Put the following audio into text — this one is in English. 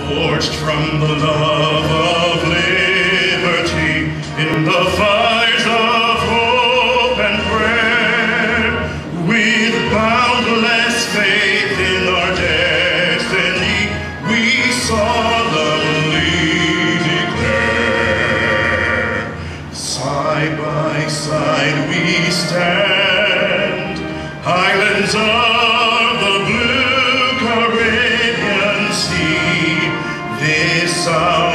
forged from the love of liberty in the fires of hope and prayer, with boundless faith in our destiny, we solemnly declare. Side by side we stand, islands of the blue Caribbean Sea, this our